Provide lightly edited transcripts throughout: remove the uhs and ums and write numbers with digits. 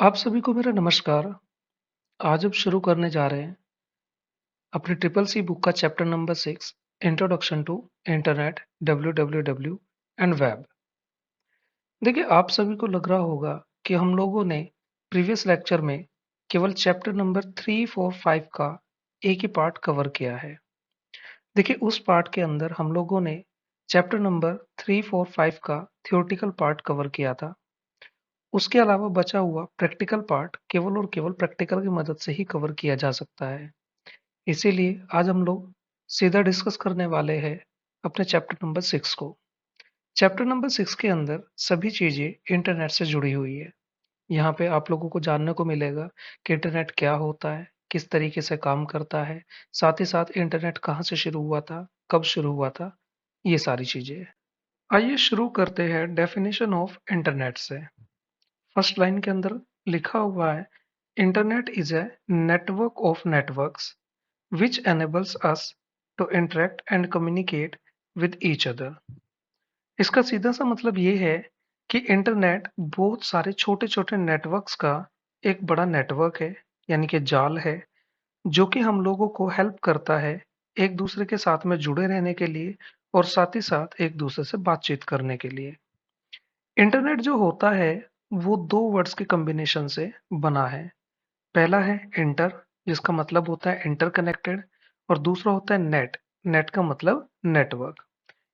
आप सभी को मेरा नमस्कार। आज हम शुरू करने जा रहे हैं अपनी ट्रिपल सी बुक का chapter number 6 introduction to internet WWW and web. देखिए, आप सभी को लग रहा होगा कि हम लोगों ने प्रीवियस लेक्चर में केवल चैप्टर नंबर 3, 4, 5 का एक ही पार्ट कवर किया है। देखिए, उस पार्ट के अंदर हम लोगों ने चैप्टर नंबर 3, 4, 5 का थियोरेटिकल पार्ट कवर किया था। उसके अलावा बचा हुआ प्रैक्टिकल पार्ट केवल और केवल प्रैक्टिकल की मदद से ही कवर किया जा सकता है। इसीलिए आज हम लोग सीधा डिस्कस करने वाले हैं अपने चैप्टर नंबर 6 को। चैप्टर नंबर 6 के अंदर सभी चीजें इंटरनेट से जुड़ी हुई है। यहाँ पे आप लोगों को जानने को मिलेगा कि इंटरनेट क्या होता है, किस तरीके से काम करता है, साथ ही साथ इंटरनेट कहाँ से शुरू हुआ था, कब शुरू हुआ था, ये सारी चीजें। आइए शुरू करते हैं डेफिनेशन ऑफ इंटरनेट से। फर्स्ट लाइन के अंदर लिखा हुआ है, internet is a network of networks which enables us to interact and communicate with each other। इसका सीधा सा मतलब ये है कि इंटरनेट बहुत सारे छोटे-छोटे नेटवर्क्स का एक बड़ा नेटवर्क है, यानी कि जाल है, जो कि हम लोगों को हेल्प करता है एक दूसरे के साथ में जुड़े रहने के लिए और साथ ही साथ एक दूसरे से बातचीत करने के लिए। इंटरनेट जो होता है, वो दो वर्ड्स के कॉम्बिनेशन से बना है। पहला है इंटर, जिसका मतलब होता है इंटरकनेक्टेड, और दूसरा होता है नेट। नेट का मतलब नेटवर्क,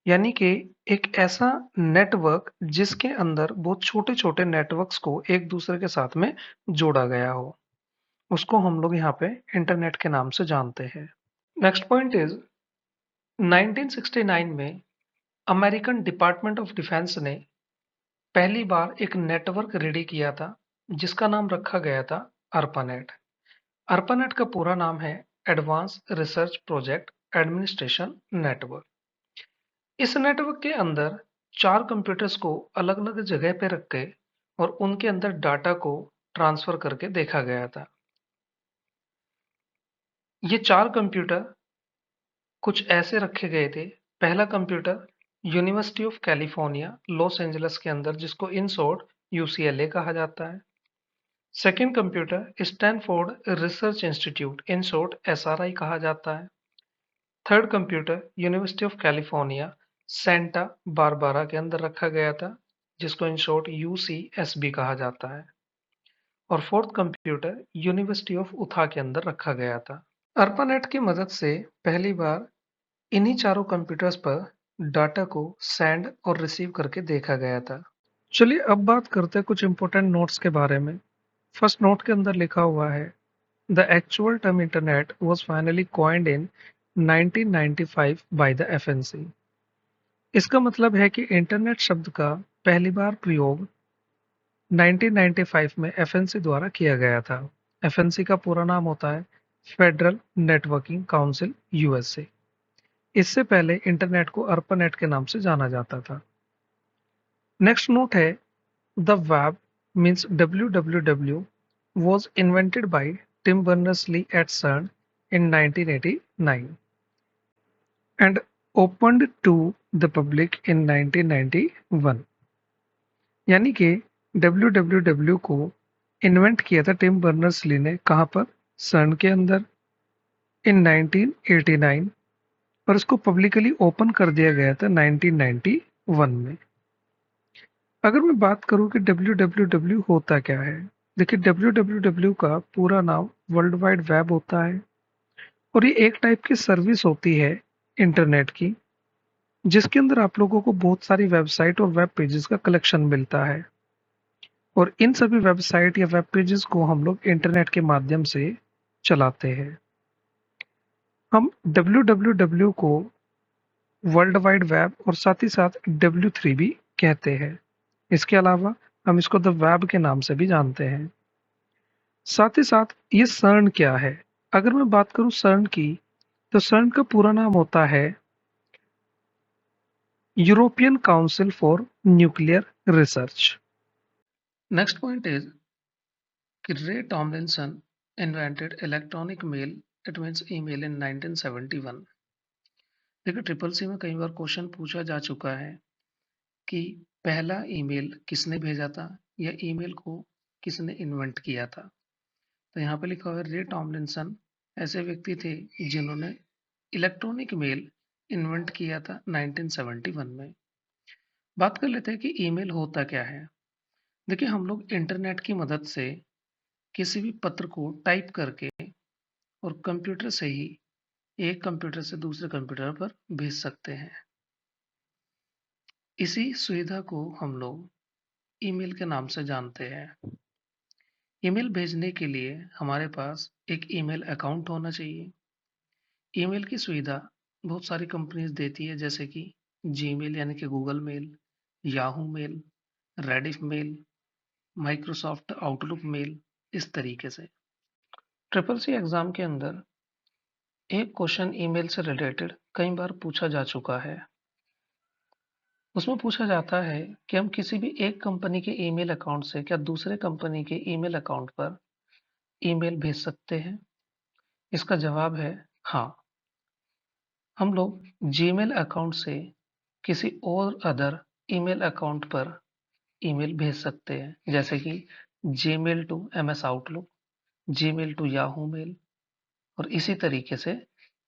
यानी कि एक ऐसा नेटवर्क जिसके अंदर बहुत छोटे छोटे नेटवर्क्स को एक दूसरे के साथ में जोड़ा गया हो, उसको हम लोग यहाँ पे इंटरनेट के नाम से जानते हैं। नेक्स्ट पॉइंट इज 1969 में अमेरिकन डिपार्टमेंट ऑफ डिफेंस ने पहली बार एक नेटवर्क रेडी किया था, जिसका नाम रखा गया था अर्पानेट। अर्पानेट का पूरा नाम है advance research project administration network. इस नेटवर्क के अंदर 4 कंप्यूटर्स को अलग-अलग जगह पे रख के और उनके अंदर डाटा को ट्रांसफर करके देखा गया था। ये 4 कंप्यूटर कुछ ऐसे रखे गए थे। पहला computer university of California Los Angeles के अंदर, जिसको इन शॉर्ट यूसीएलए कहा जाता है। Second computer Stanford research institute in short SRI कहा जाता है। Third computer university of California Santa Barbara के अंदर रखा गया था, जिसको इन शॉर्ट यूसीएसबी कहा जाता है। और फोर्थ कंप्यूटर यूनिवर्सिटी ऑफ उथा के अंदर रखा गया था। अर्पानेट की मदद से पहली बार इन्हीं चारों कंप्यूटर्स पर डाटा को सेंड और रिसीव करके देखा गया था। चलिए अब बात करते हैं कुछ इंपॉर्टेंट नोट्स के बारे में। फर्स्ट नोट के अंदर लिखा हुआ है, the actual term internet was finally coined in 1995 by the FNC. इसका मतलब है कि इंटरनेट शब्द का पहली बार प्रयोग 1995 में एफएनसी द्वारा किया गया था। एफएनसी का पूरा नाम होता है फेडरल नेटवर्किंग काउंसिल यूएसए। इससे पहले इंटरनेट को अर्पानेट के नाम से जाना जाता था। नेक्स्ट नोट है, the web means W was invented by Tim Berners-Lee at CERN in 1989 and opened to the public in 1991। यानी कि डब्ल्यू को इन्वेंट किया था टिम बर्नर्स ली ने, कहाँ पर? सर्न के अंदर इन 1989, और इसको पब्लिकली ओपन कर दिया गया था 1991 में। अगर मैं बात करूं कि डब्ल्यू होता क्या है, देखिए डब्ल्यू का पूरा नाम वर्ल्ड वाइड वेब होता है, और ये एक टाइप की सर्विस होती है इंटरनेट की, जिसके अंदर आप लोगों को बहुत सारी वेबसाइट और वेब पेजेस का कलेक्शन मिलता है, और इन सभी वेबसाइट या वेब पेजेस को हम लोग इंटरनेट के माध्यम से चलाते हैं। हम डब्ल्यू को वर्ल्ड वाइड वेब और साथ ही साथ W3 भी कहते हैं। इसके अलावा हम इसको द वेब के नाम से भी जानते हैं। साथ ही साथ ये सर्न क्या है? अगर मैं बात करूं सर्न की, तो सर्न का पूरा नाम होता है European council for nuclear research. Next point is कि Ray Tomlinson invented electronic mail, it means email, in 1971। देखिए, ट्रिपल सी में कई बार क्वेश्चन पूछा जा चुका है कि पहला ईमेल किसने भेजा था, या ईमेल को किसने इन्वेंट किया था। तो यहाँ पे लिखा हुआ है रे टॉमलिंसन ऐसे व्यक्ति थे जिन्होंने इलेक्ट्रॉनिक मेल इन्वेंट किया था 1971 में। बात कर लेते हैं कि ईमेल होता क्या है। देखिए, हम लोग इंटरनेट की मदद से किसी भी पत्र को टाइप करके और कंप्यूटर से ही एक कंप्यूटर से दूसरे कंप्यूटर पर भेज सकते हैं। इसी सुविधा को हम लोग ईमेल के नाम से जानते हैं। ईमेल भेजने के लिए हमारे पास एक ईमेल अकाउंट होना चाहिए। ईमेल की सुविधा बहुत सारी कंपनीज देती है, जैसे कि जीमेल यानी कि Google mail, Yahoo mail, Rediff mail, Microsoft Outlook mail, इस तरीके से। ट्रिपल सी एग्जाम के अंदर एक क्वेश्चन ईमेल से रिलेटेड कई बार पूछा जा चुका है। उसमें पूछा जाता है कि हम किसी भी एक कंपनी के ईमेल अकाउंट से क्या दूसरे कंपनी के ईमेल अकाउंट पर ईमेल भेज सकते हैं? इसका जवाब है हाँ। हम लोग जीमेल अकाउंट से किसी और अदर ईमेल अकाउंट पर ईमेल भेज सकते हैं, जैसे कि Gmail to MS Outlook, Gmail to Yahoo mail, और इसी तरीके से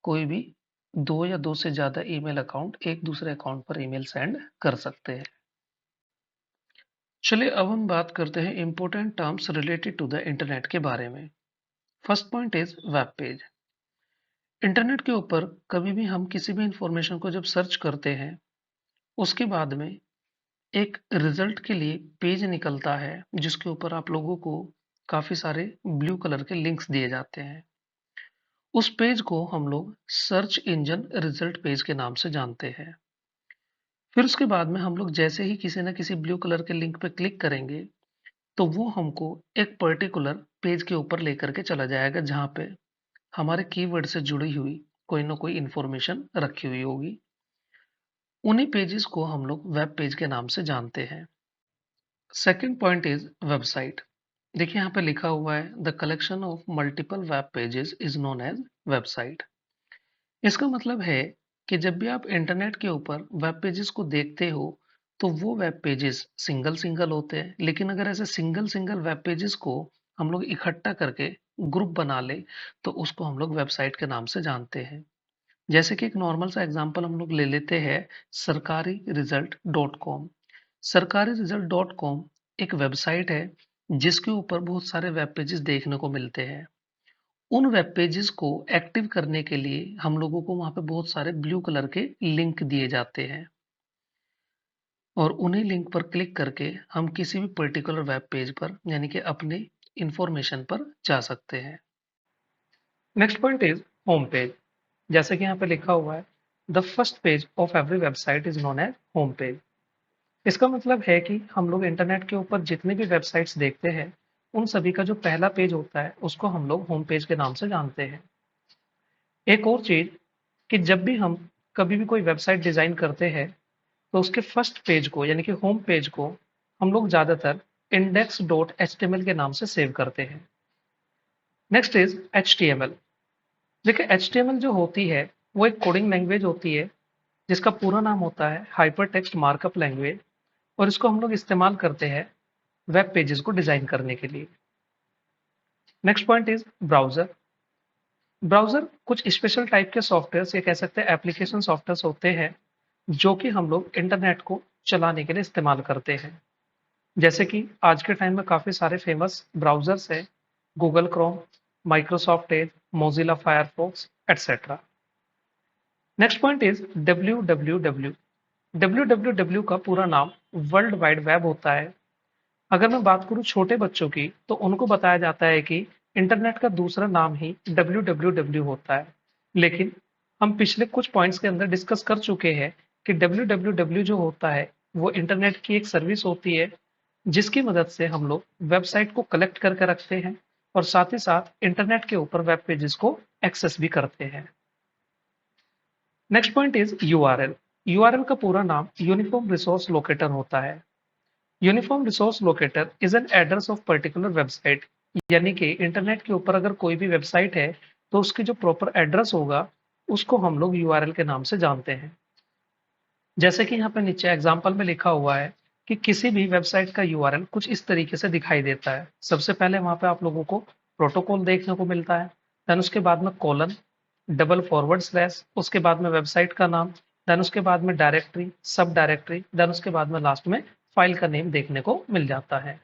कोई भी दो या दो से ज्यादा ईमेल अकाउंट एक दूसरे अकाउंट पर ईमेल सेंड कर सकते हैं। चलिए अब हम बात करते हैं important terms related to the internet के बारे में। First point is web page. Internet के ऊपर कभी भी हम किसी भी इंफॉर्मेशन को जब सर्च करते हैं, उसके बाद में एक रिजल्ट के लिए पेज निकलता है जिसके ऊपर आप लोगों को काफी सारे ब्लू कलर के लिंक्स दिए जाते हैं। उस पेज को हम लोग सर्च इंजन रिजल्ट पेज के नाम से जानते हैं। फिर उसके बाद में हम लोग जैसे ही किसी न किसी ब्लू कलर के लिंक पे क्लिक करेंगे, तो वो हमको एक पर्टिकुलर पेज के ऊपर लेकर के चला जाएगा जहाँ पे हमारे कीवर्ड से जुड़ी हुई कोई ना कोई इंफॉर्मेशन रखी हुई होगी। उन्हीं पेजेस को हम लोग वेब पेज के नाम से जानते हैं। Second point is website. देखिए यहाँ पे लिखा हुआ है the collection of multiple web pages is known as website. इसका मतलब है कि जब भी आप इंटरनेट के ऊपर वेब पेजेस को देखते हो, तो वो वेब पेजेस सिंगल सिंगल होते हैं, लेकिन अगर ऐसे सिंगल सिंगल वेब पेजेस को हम लोग इकट्ठा करके ग्रुप बना ले, तो उसको हम लोग वेबसाइट के नाम से जानते हैं। जैसे कि एक नॉर्मल सा एग्जांपल हम लोग ले लेते हैं, सरकारी रिजल्ट डॉट कॉम। सरकारी रिजल्ट डॉट कॉम एक वेबसाइट है जिसके ऊपर बहुत सारे वेब पेजेस देखने को मिलते हैं। उन वेब पेजेस को एक्टिव करने के लिए हम लोगों को वहां पे बहुत सारे ब्लू कलर के लिंक दिए जाते हैं, और उन्हीं लिंक पर क्लिक करके हम किसी भी पर्टिकुलर वेब पेज पर यानी कि अपने इंफॉर्मेशन पर जा सकते हैं। Next point is home page. जैसे कि यहाँ पे लिखा हुआ है the first page of every website is known age home page. इसका मतलब है कि हम लोग इंटरनेट के ऊपर जितनी भी वेबसाइट्स देखते हैं, उन सभी का जो पहला पेज होता है उसको हम लोग होम पेज के नाम से जानते हैं। एक और चीज कि जब भी हम कभी भी कोई वेबसाइट डिजाइन करते हैं, तो उसके फर्स्ट पेज को यानी कि होम पेज को हम लोग ज्यादातर index.html के नाम से सेव करते हैं। Next is HTML। देखिए, HTML जो होती है वो एक कोडिंग लैंग्वेज होती है जिसका पूरा नाम होता है हाइपर टेक्स्ट मार्कअप लैंग्वेज, और इसको हम लोग इस्तेमाल करते हैं वेब पेजेस को डिजाइन करने के लिए। Next point is browser. Browser कुछ स्पेशल टाइप के सॉफ्टवेयर या कह सकते हैं एप्लीकेशन सॉफ्टवेयर होते हैं जो कि हम लोग इंटरनेट को चलाने के लिए इस्तेमाल करते हैं। जैसे कि आज के टाइम में काफी सारे फेमस ब्राउजर्स हैं, Google Chrome, Microsoft Edge, Mozilla Firefox, etcetera. Next point is www। www का पूरा नाम वर्ल्ड वाइड वेब होता है। अगर मैं बात करूं छोटे बच्चों की, तो उनको बताया जाता है कि इंटरनेट का दूसरा नाम ही www होता है। लेकिन हम पिछले कुछ पॉइंट्स के अंदर डिस्कस कर चुके हैं कि www जो होता है वो इंटरनेट की एक सर्विस होती है जिसकी मदद से हम लोग वेबसाइट को कलेक्ट करके रखते हैं और साथ ही साथ इंटरनेट के ऊपर वेब पेजेस को एक्सेस भी करते हैं। Next point is URL. URL का पूरा नाम यूनिफॉर्म रिसोर्स लोकेटर होता है। Uniform resource locator is an address of particular website. यानी कि इंटरनेट के ऊपर अगर कोई भी वेबसाइट है, तो उसकी जो प्रॉपर एड्रेस होगा उसको हम लोग यूआरएल के नाम से जानते हैं। जैसे कि यहाँ पे नीचे एग्जाम्पल में लिखा हुआ है कि किसी भी वेबसाइट का यूआरएल कुछ इस तरीके से दिखाई देता है। सबसे पहले वहां पे आप लोगों को प्रोटोकॉल देखने को मिलता है, देन उसके बाद में कॉलन, डबल फॉरवर्ड स्लैश, उसके बाद में वेबसाइट का नाम, देन उसके बाद में डायरेक्टरी, सब डायरेक्टरी, देन उसके बाद में लास्ट में फाइल का नेम देखने को मिल जाता है।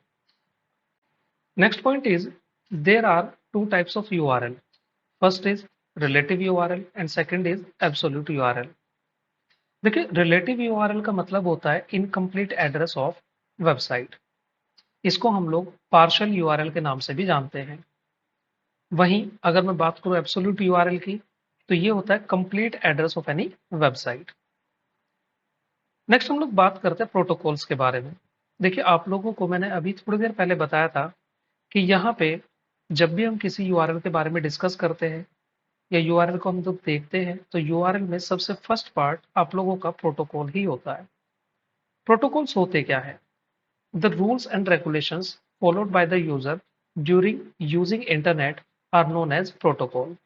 Next point is there are two types of URL. First is relative URL and second is absolute URL. देखिए, रिलेटिव यूआरएल का मतलब होता है इनकम्प्लीट एड्रेस ऑफ वेबसाइट। इसको हम लोग पार्शियल यूआरएल के नाम से भी जानते हैं। वहीं अगर मैं बात करूं एब्सोल्यूट यूआरएल की, तो ये होता है complete address of any website. Next हम लोग बात करते हैं प्रोटोकॉल्स के बारे में। देखिए, आप लोगों को मैंने अभी थोड़ी देर पहले बताया था कि यहाँ पे जब भी हम किसी यूआरएल के बारे में डिस्कस करते हैं या यूआरएल को हम लोग देखते हैं, तो यूआरएल में सबसे फर्स्ट पार्ट आप लोगों का प्रोटोकॉल ही होता है। प्रोटोकॉल्स होते क्या है? The rules and regulations followed by the user during using internet are known as protocol.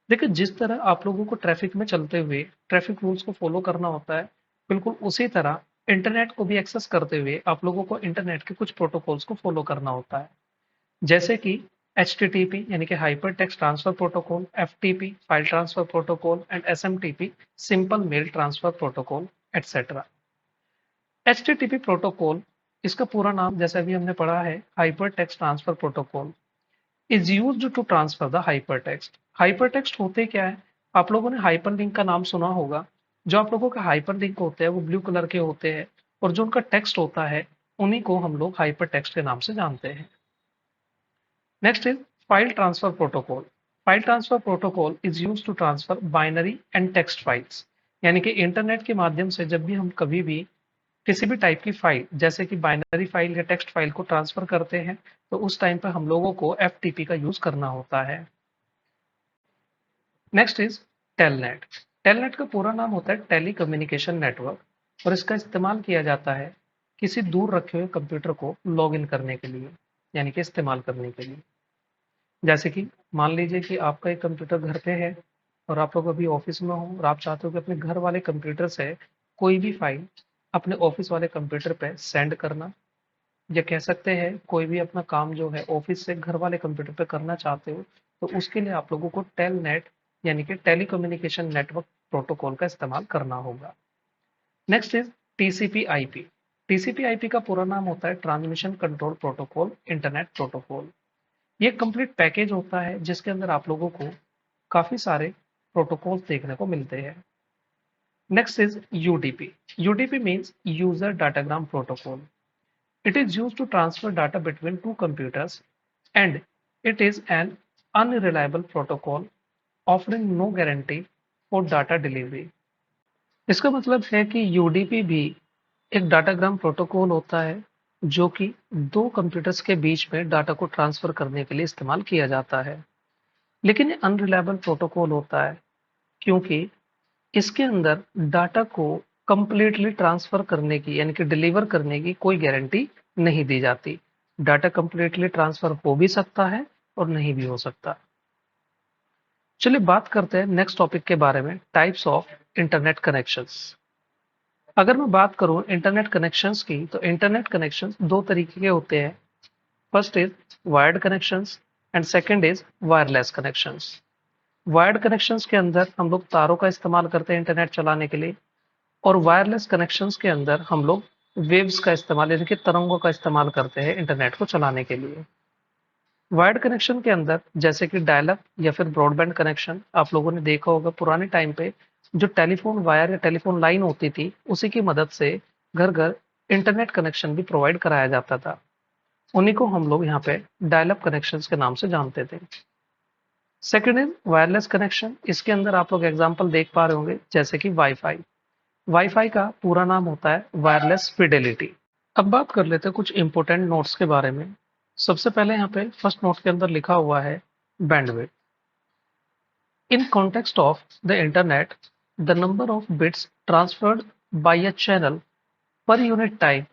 देखिए, जिस तरह आप लोगों को ट्रैफिक में चलते हुए ट्रैफिक रूल्स को फॉलो करना होता है, बिल्कुल उसी तरह इंटरनेट को भी एक्सेस करते हुए आप लोगों को इंटरनेट के कुछ प्रोटोकॉल्स को फॉलो करना होता है। जैसे कि HTTP यानी कि hyper text transfer protocol, FTP file transfer protocol and SMTP simple mail transfer protocol etcetera. HTTP protocol, इसका पूरा नाम जैसा भी हमने पढ़ा है hyper text transfer protocol, is used to transfer the hypertext. Hypertext होते क्या है? आप लोगों ने हाइपरलिंक का नाम सुना होगा। जो आप लोगों का हाइपरलिंक होते हैं वो ब्लू कलर के होते हैं, और जो उनका टेक्स्ट होता है उन्हीं को हम लोग हाइपरटेक्स्ट के नाम से जानते हैं। Next is file transfer protocol. File transfer protocol is used to transfer binary and text files. यानी कि इंटरनेट के माध्यम से जब भी हम कभी भी किसी भी टाइप की फाइल जैसे कि बाइनरी फाइल या टेक्स्ट फाइल को ट्रांसफर करते हैं, तो उस टाइम पर हम लोगों को FTP का यूज करना होता है। Next is telnet. टेलनेट का पूरा नाम होता है टेली कम्युनिकेशन नेटवर्क, और इसका इस्तेमाल किया जाता है किसी दूर रखे हुए कंप्यूटर को लॉग इन करने के लिए, यानी कि इस्तेमाल करने के लिए। जैसे कि मान लीजिए कि आपका एक कंप्यूटर घर पे है और आप लोग अभी ऑफिस में हो और आप चाहते हो कि अपने घर वाले कंप्यूटर से कोई भी फाइल अपने ऑफिस वाले कंप्यूटर पे सेंड करना, या कह सकते हैं कोई भी अपना काम जो है ऑफिस से घर वाले कंप्यूटर पे करना चाहते हो, तो उसके लिए आप लोगों को टेलनेट यानी कि टेलीकम्युनिकेशन नेटवर्क प्रोटोकॉल का इस्तेमाल करना होगा। Next is TCP IP. TCP IP का पूरा नाम होता है transmission control protocol internet protocol. ये कंप्लीट पैकेज होता है जिसके अंदर आप लोगों को काफी सारे प्रोटोकॉल्स देखने को मिलते हैं। Next is UDP. UDP means user datagram protocol. It is used to transfer data between two computers, and it is an unreliable protocol offering no guarantee for data delivery. इसका मतलब है कि यूडीपी भी एक डाटाग्राम प्रोटोकॉल होता है जो कि दो कंप्यूटर्स के बीच में डाटा को ट्रांसफर करने के लिए इस्तेमाल किया जाता है, लेकिन ये अनरिलायबल प्रोटोकॉल होता है क्योंकि इसके अंदर डाटा को कंप्लीटली ट्रांसफर करने की यानी कि डिलीवर करने की कोई गारंटी नहीं दी जाती। डाटा कंप्लीटली ट्रांसफर हो भी सकता है और नहीं भी हो सकता। चलिए बात करते हैं नेक्स्ट टॉपिक के बारे में, टाइप्स ऑफ इंटरनेट कनेक्शंस। अगर मैं बात करूं इंटरनेट कनेक्शंस की, तो इंटरनेट कनेक्शंस दो तरीके के होते हैं। First is wired connections and second is wireless connections. Wired connections के अंदर हम लोग तारों का इस्तेमाल करते हैं इंटरनेट चलाने के लिए, और वायरलेस कनेक्शंस के अंदर हम लोग वेव्स का इस्तेमाल यानी कि तरंगों का इस्तेमाल करते हैं इंटरनेट को चलाने के लिए। वायर्ड कनेक्शन के अंदर जैसे कि डायल अप या फिर ब्रॉडबैंड कनेक्शन, आप लोगों ने देखा होगा पुराने टाइम पे जो टेलीफोन वायर या टेलीफोन लाइन होती थी उसी की मदद से घर घर इंटरनेट कनेक्शन भी प्रोवाइड कराया जाता था। उन्हीं को हम लोग यहाँ पे डायल अप कनेक्शन के नाम से जानते थे। Second is wireless connection. इसके अंदर आप लोग एग्जाम्पल देख पा रहे होंगे जैसे कि वाईफाई। वाईफाई का पूरा नाम होता है वायरलेस फिडेलिटी। अब बात कर लेते हैं कुछ इंपॉर्टेंट नोट्स के बारे में। सबसे पहले यहाँ पे फर्स्ट नोट के अंदर लिखा हुआ है bandwidth. In context of the internet, the number of bits transferred by a channel पर unit time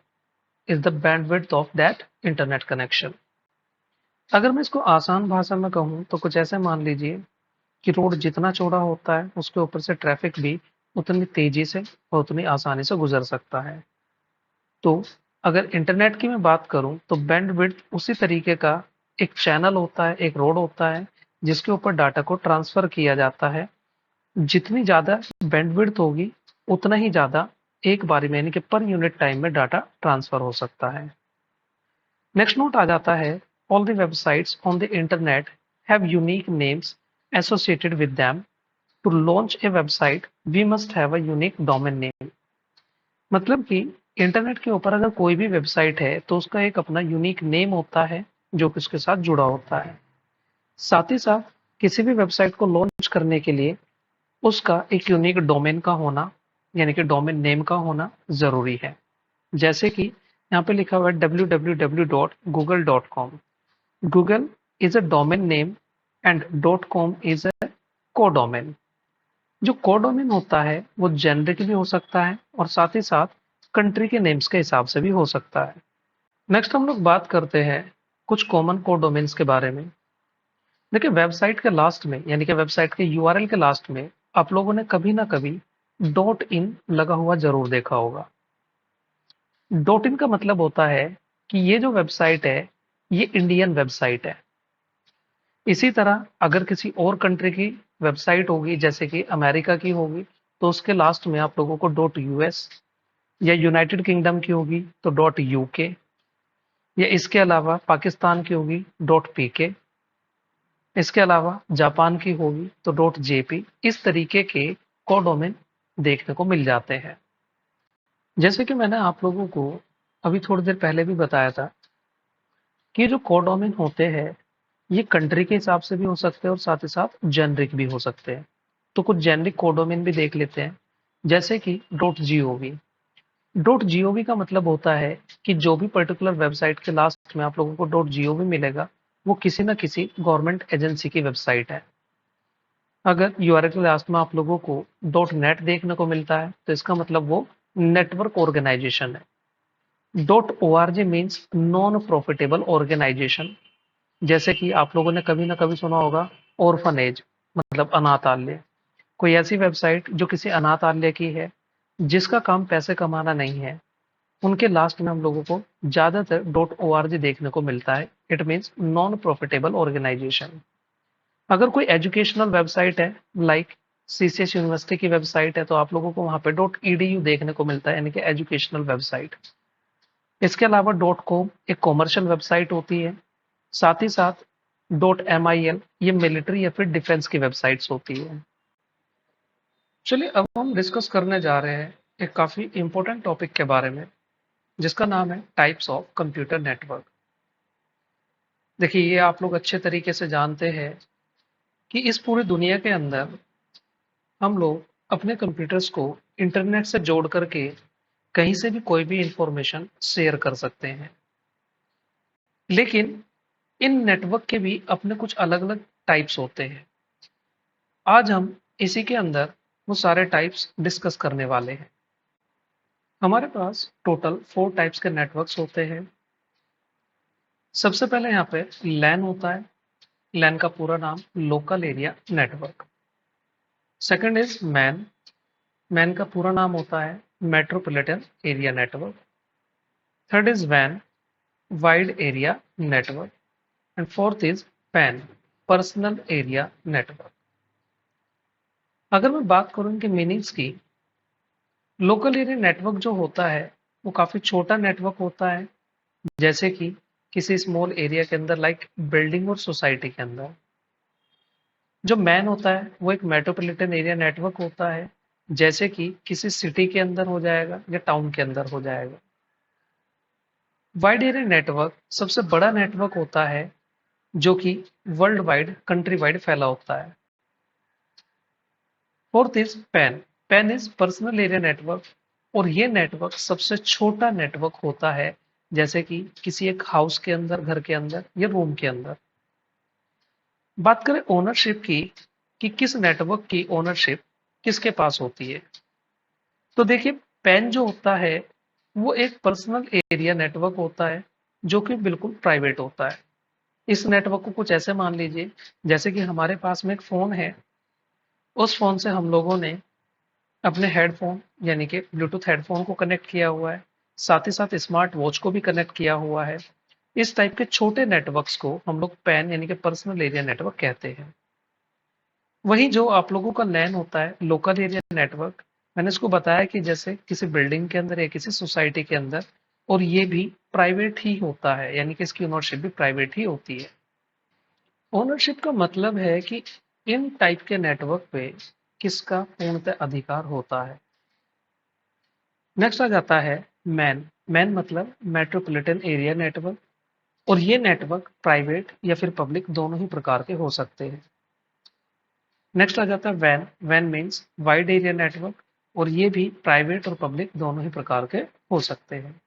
is the bandwidth of that internet connection. अगर मैं इसको आसान भाषा में कहूँ तो कुछ ऐसे मान लीजिए कि रोड जितना चौड़ा होता है उसके ऊपर से ट्रैफिक भी उतनी तेजी से और उतनी आसानी से गुजर सकता है। तो अगर इंटरनेट की मैं बात करूं तो बैंडविड्थ उसी तरीके का एक चैनल होता है, एक रोड होता है जिसके ऊपर डाटा को ट्रांसफर किया जाता है। जितनी ज़्यादा बैंडविड्थ होगी उतना ही ज़्यादा एक बारी में यानी कि पर यूनिट टाइम में डाटा ट्रांसफर हो सकता है। नेक्स्ट नोट आ जाता है, all the websites on the internet have unique names associated with them. To launch a website we must have a unique domain name. मतलब कि इंटरनेट के ऊपर अगर कोई भी वेबसाइट है तो उसका एक अपना यूनिक नेम होता है जो कि उसके साथ जुड़ा होता है। साथ ही साथ किसी भी वेबसाइट को लॉन्च करने के लिए उसका एक यूनिक डोमेन का होना यानी कि डोमेन नेम का होना जरूरी है। जैसे कि यहाँ पे लिखा हुआ है www.google.com। Google is a domain name and .com is a codomain. जो कोडोमेन होता है वो जेनरिक भी हो सकता है और साथ ही साथ कंट्री के नेम्स के हिसाब से भी हो सकता है। नेक्स्ट हम लोग बात करते हैं कुछ कॉमन कोडोमेन्स के बारे में। देखिए वेबसाइट के लास्ट में यानी कि वेबसाइट के यूआरएल के लास्ट में आप लोगों ने कभी ना कभी डॉट इन लगा हुआ जरूर देखा होगा। डॉट इन का मतलब होता है कि ये जो वेबसाइट है ये इंडियन वेबसाइट है। इसी तरह अगर किसी और कंट्री की वेबसाइट होगी जैसे कि अमेरिका की होगी तो उसके लास्ट में आप लोगों को डॉट यूएस, या यूनाइटेड किंगडम की होगी तो डॉट यूके, या इसके अलावा पाकिस्तान की होगी डॉट पीके, इसके अलावा जापान की होगी तो डॉट जेपी। इस तरीके के कोडोमेन देखने को मिल जाते हैं। जैसे कि मैंने आप लोगों को अभी थोड़ी देर पहले भी बताया था कि जो कोडोमेन होते हैं ये कंट्री के हिसाब से भी हो सकते हैं और साथ ही साथ जेनरिक भी हो सकते हैं। तो कुछ जेनरिक कोडोमेन भी देख लेते हैं जैसे कि डॉट जीओवी। डॉट जीओवी का मतलब होता है कि जो भी पर्टिकुलर वेबसाइट के लास्ट में आप लोगों को डॉट जीओवी मिलेगा वो किसी न किसी गवर्नमेंट एजेंसी की वेबसाइट है। अगर यूआरएल के लास्ट में आप लोगों को डॉट नेट देखने को मिलता है तो इसका मतलब वो नेटवर्क ऑर्गेनाइजेशन है। Dot ORG means non profitable organisation. जैसे कि आप लोगों ने कभी ना कभी सुना होगा ऑर्फनेज मतलब अनाथालय। कोई ऐसी वेबसाइट जो किसी अनाथालय की है जिसका काम पैसे कमाना नहीं है, उनके लास्ट में हम लोगों को ज्यादातर डॉट ओआरजी देखने को मिलता है। It means non profitable organisation. अगर कोई एजुकेशनल वेबसाइट है लाइक सीसीएस यूनिवर्सिटी की वेबसाइट है तो आप लोगों को वहां पे डॉट ईडीयू देखने को मिलता है यानी कि एजुकेशनल वेबसाइट। इसके अलावा डॉट कॉम एक कॉमर्शियल वेबसाइट होती है। साथ ही साथ डॉट एमआईएल ये मिलिट्री या फिर डिफेंस की वेबसाइट्स होती है। चलिए अब हम डिस्कस करने जा रहे हैं एक काफी इंपॉर्टेंट टॉपिक के बारे में जिसका नाम है टाइप्स ऑफ कंप्यूटर नेटवर्क। देखिए ये आप लोग अच्छे तरीके से जानते हैं कि इस पूरी दुनिया के अंदर हम लोग अपने कंप्यूटर्स को इंटरनेट से जोड़ करके कहीं से भी कोई भी इंफॉर्मेशन शेयर कर सकते हैं। लेकिन इन नेटवर्क के भी अपने कुछ अलग अलग टाइप्स होते हैं। आज हम इसी के अंदर वो सारे टाइप्स डिस्कस करने वाले हैं। हमारे पास टोटल 4 टाइप्स के नेटवर्क्स होते हैं। सबसे पहले यहाँ पे लैन होता है। लैन का पूरा नाम local area network. Second is man. Man का पूरा नाम होता है metropolitan area network. Third is when, wide area network. And fourth is pan, personal area network. अगर मैं बात करूं इनके मीनिंग्स की, लोकल एरिया नेटवर्क जो होता है वो काफी छोटा नेटवर्क होता है। जैसे कि किसी स्मॉल एरिया के अंदर लाइक बिल्डिंग और सोसाइटी के अंदर। जो मैन होता है वो एक मेट्रोपॉलिटन एरिया नेटवर्क होता है जैसे कि किसी सिटी के अंदर हो जाएगा या टाउन के अंदर हो जाएगा। वाइड एरिया नेटवर्क सबसे बड़ा नेटवर्क होता है जो कि वर्ल्ड वाइड कंट्री वाइड फैला होता है। Fourth is pan. Pan is personal area network और ये नेटवर्क सबसे छोटा नेटवर्क होता है जैसे कि किसी एक हाउस के अंदर, घर के अंदर या रूम के अंदर। बात करें ओनरशिप की कि किस नेटवर्क की ओनरशिप किसके पास होती है, तो देखिए पैन जो होता है वो एक पर्सनल एरिया नेटवर्क होता है जो कि बिल्कुल प्राइवेट होता है। इस नेटवर्क को कुछ ऐसे मान लीजिए जैसे कि हमारे पास में एक फोन है, उस फोन से हम लोगों ने अपने हेडफोन यानी कि ब्लूटूथ हेडफोन को कनेक्ट किया हुआ है। साथ ही साथ स्मार्ट वॉच को भी कनेक्ट किया हुआ है। इस टाइप के छोटे नेटवर्क्स को हम लोग पैन यानी कि पर्सनल एरिया नेटवर्क कहते हैं। वहीं जो आप लोगों का लैन होता है, लोकल एरिया नेटवर्क, मैंने इसको बताया कि जैसे किसी बिल्डिंग के अंदर या किसी सोसाइटी के अंदर, और ये भी प्राइवेट ही होता है, यानी कि इसकी ओनरशिप भी प्राइवेट ही होती है। ओनरशिप का मतलब है कि इन टाइप के नेटवर्क पे किसका पूर्णतः अधिकार होता है। नेक्स्ट आ जाता है मैन। मैन मतलब मेट्रोपॉलिटन एरिया नेटवर्क, और ये नेटवर्क प्राइवेट या फिर पब्लिक दोनों ही प्रकार के हो सकते हैं। नेक्स्ट आ जाता है वैन। वैन मीन्स वाइड एरिया नेटवर्क, और ये भी प्राइवेट और पब्लिक दोनों ही प्रकार के हो सकते हैं।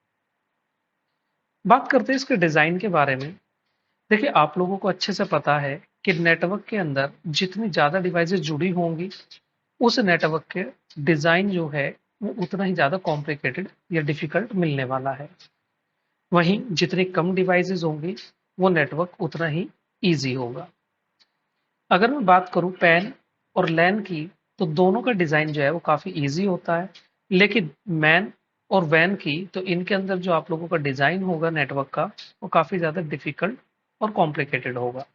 बात करते हैं इसके डिजाइन के बारे में। देखिए, आप लोगों को अच्छे से पता है कि नेटवर्क के अंदर जितनी ज्यादा डिवाइसेस जुड़ी होंगी, उस नेटवर्क के डिजाइन जो है वो उतना ही ज्यादा कॉम्प्लिकेटेड या डिफिकल्ट मिलने वाला है। वहीं जितनी कम डिवाइसेस होंगी, वो नेटवर्क उतना ही ईजी होगा। अगर मैं बात करूं पैन और लैन की, तो दोनों का डिजाइन जो है वो काफी इजी होता है। लेकिन मैन और वैन की, तो इनके अंदर जो आप लोगों का डिजाइन होगा नेटवर्क का, वो काफी ज्यादा डिफिकल्ट और कॉम्प्लिकेटेड होगा।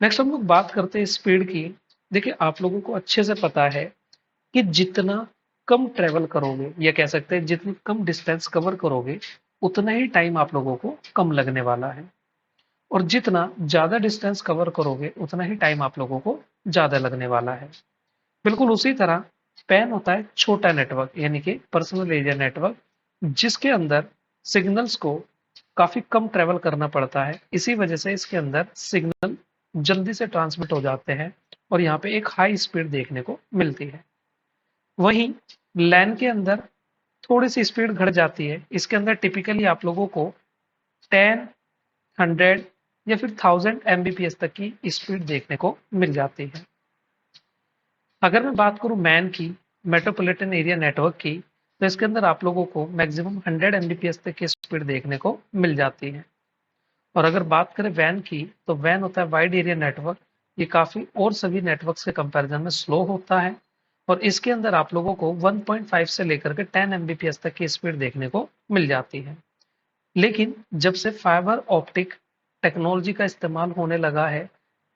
नेक्स्ट हम लोग बात करते हैं स्पीड की। देखिए, आप लोगों को अच्छे से पता है कि जितना कम ट्रेवल करोगे, या कह सकते हैं जितनी कम डिस्टेंस कवर करोगे, उतना ही टाइम आप लोगों को कम लगने वाला है। और जितना ज्यादा डिस्टेंस कवर करोगे, उतना ही टाइम आप लोगों को ज्यादा लगने वाला है। बिल्कुल उसी तरह पैन होता है छोटा नेटवर्क, यानी कि पर्सनल एरिया नेटवर्क, जिसके अंदर सिग्नल्स को काफी कम ट्रेवल करना पड़ता है। इसी वजह से इसके अंदर सिग्नल जल्दी से ट्रांसमिट हो जाते हैं, और यहाँ पे एक हाई स्पीड देखने को मिलती है। वहीं लैन के अंदर थोड़ी सी स्पीड घट जाती है। इसके अंदर टिपिकली आप लोगों को 10, 100 या फिर 1000 Mbps तक की स्पीड देखने को मिल जाती है। अगर मैं बात करूं मैन की, मेट्रोपॉलिटन एरिया नेटवर्क की, तो इसके अंदर आप लोगों को मैक्सिमम 100 Mbps तक की स्पीड देखने को मिल जाती है। और अगर बात करें वैन की, तो वैन होता है वाइड एरिया नेटवर्क। ये काफी और सभी नेटवर्क्स के कंपैरिजन में स्लो होता है, और इसके अंदर आप लोगों को 1.5 से लेकर के 10 Mbps तक की स्पीड देखने को मिल जाती है। लेकिन जब से फाइबर ऑप्टिक टेक्नोलॉजी का इस्तेमाल होने लगा है,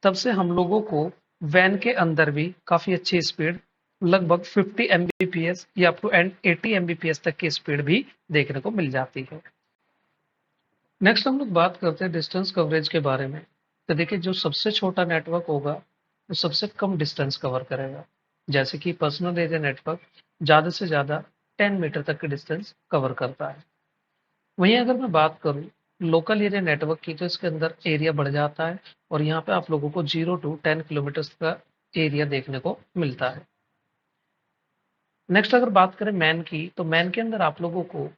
तब से हम लोगों को वैन के अंदर भी काफी अच्छी स्पीड, लगभग 50 Mbps या अप टू 80 Mbps तक की स्पीड भी देखने को मिल जाती है। नेक्स्ट हम लोग बात करते हैं डिस्टेंस कवरेज के बारे में। तो देखिए, जो सबसे छोटा नेटवर्क होगा वो सबसे कम डिस्टेंस कवर करेगा। जैसे कि पर्सनल एरिया नेटवर्क ज्यादा से ज्यादा 10 मीटर तक की डिस्टेंस कवर करता है। वहीं अगर मैं बात करूं लोकल एरिया नेटवर्क की, तो इसके अंदर एरिया बढ़ जाता है, और यहाँ पे आप लोगों को 0 to 10 किलोमीटर का एरिया देखने को मिलता है। नेक्स्ट अगर बात करें मैन की, तो मैन के अंदर आप लोगों को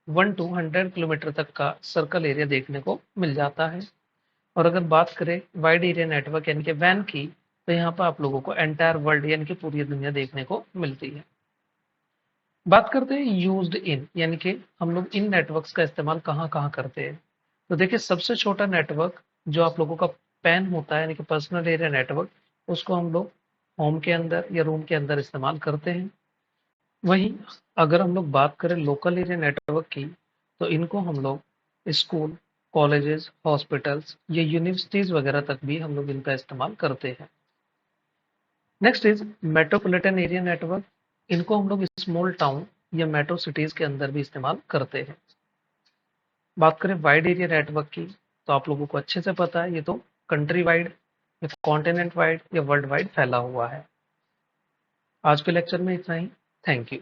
1 to 100 किलोमीटर तक का सर्कल एरिया देखने को मिल जाता है। और अगर बात करें वाइड एरिया नेटवर्क यानी कि वैन की, तो यहाँ पर आप लोगों को एंटायर वर्ल्ड यानी कि पूरी दुनिया देखने को मिलती है। बात करते हैं यूज्ड इन, यानी कि हम लोग इन नेटवर्क्स का इस्तेमाल कहाँ कहाँ करते हैं। तो देखिए, सबसे छोटा नेटवर्क जो आप लोगों का पैन होता है, यानी कि पर्सनल एरिया नेटवर्क, उसको हम लोग होम के अंदर या रूम के अंदर इस्तेमाल करते हैं। वहीं अगर हम लोग बात करें लोकल एरिया नेटवर्क की, तो इनको हम लोग स्कूल, कॉलेजेस, हॉस्पिटल्स या यूनिवर्सिटीज वगैरह तक भी हम लोग इनका इस्तेमाल करते हैं। Next is metropolitan area network. इनको हम लोग स्मॉल टाउन या मेट्रो सिटीज के अंदर भी इस्तेमाल करते हैं। बात करें वाइड एरिया नेटवर्क की, तो आप लोगों को अच्छे से पता है, ये तो कंट्री वाइड या कॉन्टिनेंट वाइड या वर्ल्ड वाइड फैला हुआ है। आज के लेक्चर में इतना ही। Thank you.